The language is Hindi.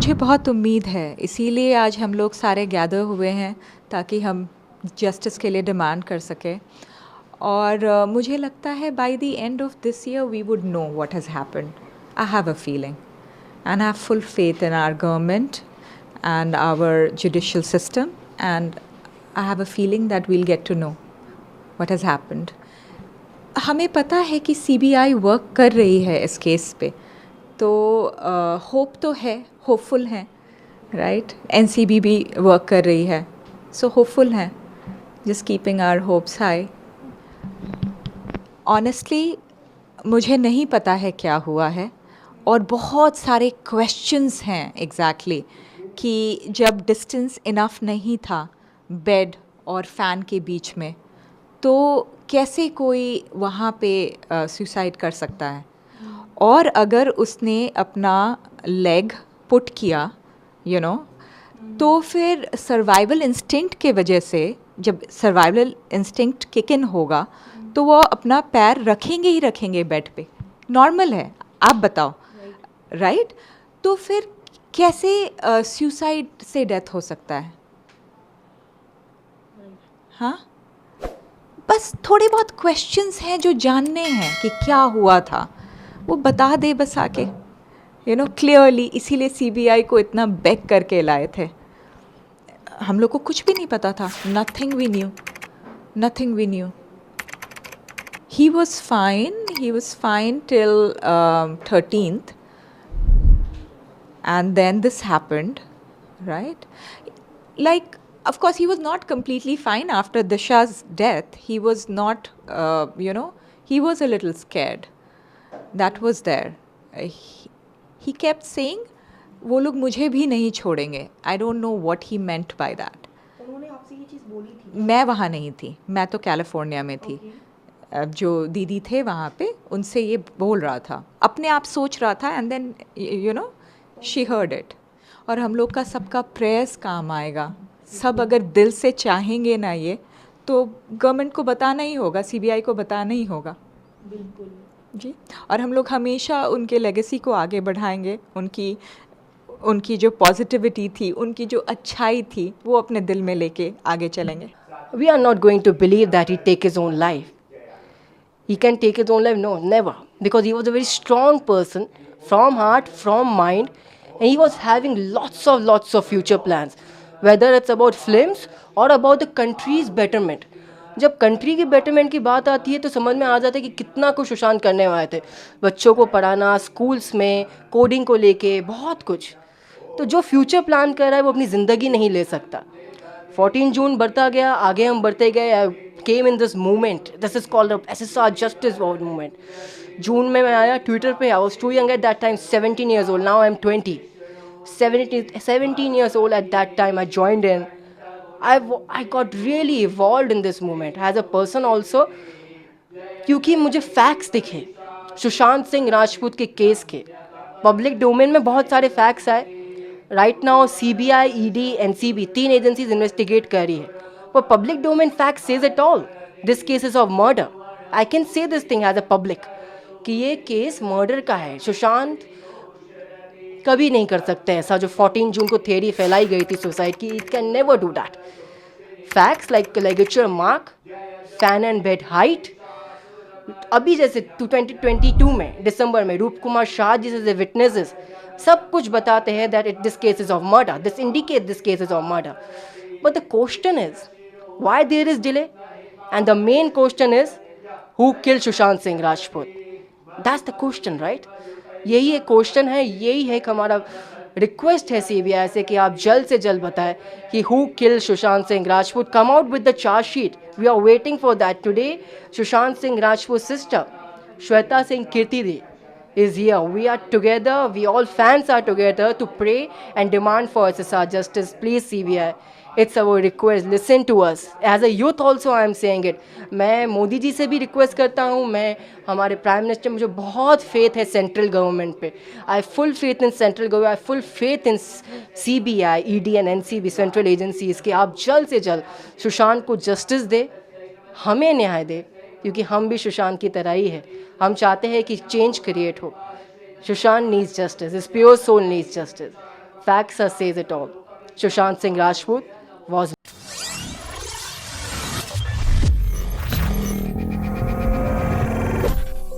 मुझे बहुत उम्मीद है, इसीलिए आज हम लोग सारे गैदर हुए हैं ताकि हम जस्टिस के लिए डिमांड कर सकें। और मुझे लगता है by the end of this year we would know what has happened. I have a feeling and I have full faith in our government and our judicial system, and I have a feeling that we'll get to know what has happened. हमें पता है कि सीबीआई वर्क कर रही है इस केस पे, तो होप तो है, होपफुल हैं, राइट। एनसीबी भी वर्क कर रही है, सो होपफुल हैं, just keeping our hopes high. Honestly मुझे नहीं पता है क्या हुआ है, और बहुत सारे क्वेश्चंस हैं एग्जैक्टली कि जब डिस्टेंस इनफ नहीं था बेड और फ़ैन के बीच में, तो कैसे कोई वहाँ पे सुसाइड कर सकता है। और अगर उसने अपना लेग पुट किया तो फिर सर्वाइवल इंस्टिंक्ट के वजह से, जब सर्वाइवल इंस्टिंक्ट किक इन होगा तो वो अपना पैर रखेंगे ही रखेंगे बेड पे, नॉर्मल है। आप बताओ, राइट तो फिर कैसे सुसाइड से डेथ हो सकता है? हाँ, बस थोड़े बहुत क्वेश्चंस हैं जो जानने हैं कि क्या हुआ था, वो बता दे बस आके, क्लियरली। इसीलिए सीबीआई को इतना बेग करके लाए थे। हम लोग को कुछ भी नहीं पता था, nothing we knew, nothing we knew. He was fine till 13th, and then this happened, right? Like, of course he was not completely fine after Disha's death. He was not, he was a little scared. That was there. He kept saying वो लोग मुझे भी नहीं छोड़ेंगे. I don't know what he meant by that. उन्होंने आपसे ये चीज़ बोली थी? मैं वहाँ नहीं थी, मैं तो कैलिफोर्निया में थी। जो दीदी थे वहाँ पे, उनसे ये बोल रहा था, अपने आप सोच रहा था, and then she heard it. और हम लोग का सबका प्रेयर्स काम आएगा। सब अगर दिल से चाहेंगे ना ये, तो गवर्नमेंट को बताना ही होगा, सीबीआई को बताना ही होगा। बिल्कुल जी। और हम लोग हमेशा उनके लेगेसी को आगे बढ़ाएंगे। उनकी जो पॉजिटिविटी थी, उनकी जो अच्छाई थी, वो अपने दिल में लेके आगे चलेंगे। We are not going to believe that he take his own life. He can take his own life? No, never. Because he was a very strong person, from heart, from mind, and he was having lots of future plans. Whether it's about films or about the country's betterment. जब कंट्री की बेटरमेंट की बात आती है तो समझ में आ जाता है कि कितना कुछ सुशांत करने वाले थे। बच्चों को पढ़ाना, स्कूल्स में कोडिंग को लेके बहुत कुछ। तो जो फ्यूचर प्लान कर रहा है वो अपनी ज़िंदगी नहीं ले सकता। 14 जून बढ़ता गया, आगे हम बढ़ते गए। Came in this movement, this is called SSR justice movement. जून में मैं आया ट्विटर पे। I was too young at that time, 17 years old. Now I'm 20. 17 years old at that time I joined in. I got really evolved in this movement as a person also, क्योंकि मुझे फैक्ट्स दिखे सुशांत सिंह राजपूत के केस के। पब्लिक डोमेन में बहुत सारे फैक्ट्स आए। Right now CBI, ED, NCB 3 agencies investigate कर रही है, पर public domain fact says it all. This case is of murder. I can say this thing as a public कि ये केस मर्डर का है। सुशांत कभी नहीं कर सकते ऐसा जो 14 जून को थियरी फैलाई गई थी सुसाइड की। It can never do that. Facts like ligature mark, fan and bed height. अभी जैसे 2022 में दिसंबर में रूप कुमार शाह जी जैसे विटनेसेस सब कुछ बताते हैं that it this case is of murder, this indicate this case is of murder. But the question is why there is delay, and the main question is who kill Sushant Singh Rajput. That's the question, right? यही एक क्वेश्चन है, यही है कि हमारा रिक्वेस्ट है CBI से कि आप जल्द से जल्द बताएं कि who kill Sushant Singh Rajput. Come out with the chargesheet, we are waiting for that today. Sushant Singh Rajput sister Shweta Singh Kirti is here. We are together, we all fans are together to pray and demand for SSR justice. Please CBI, it's our request, listen to us. As a youth also I am saying it. मैं मोदी जी से भी रिक्वेस्ट करता हूँ, मैं हमारे प्राइम मिनिस्टर, मुझे बहुत फेथ है सेंट्रल गवर्नमेंट पे। I full faith in central government, I full faith in CBI, ED and NCB central agencies कि आप जल्द से जल्द सुशांत को जस्टिस दे, हमें न्याय दे, क्योंकि हम भी सुशांत की तरह ही है। हम चाहते हैं कि चेंज क्रिएट हो। Sushant needs justice, his pure soul needs justice. Facts says it all. Sushant Singh Rajput was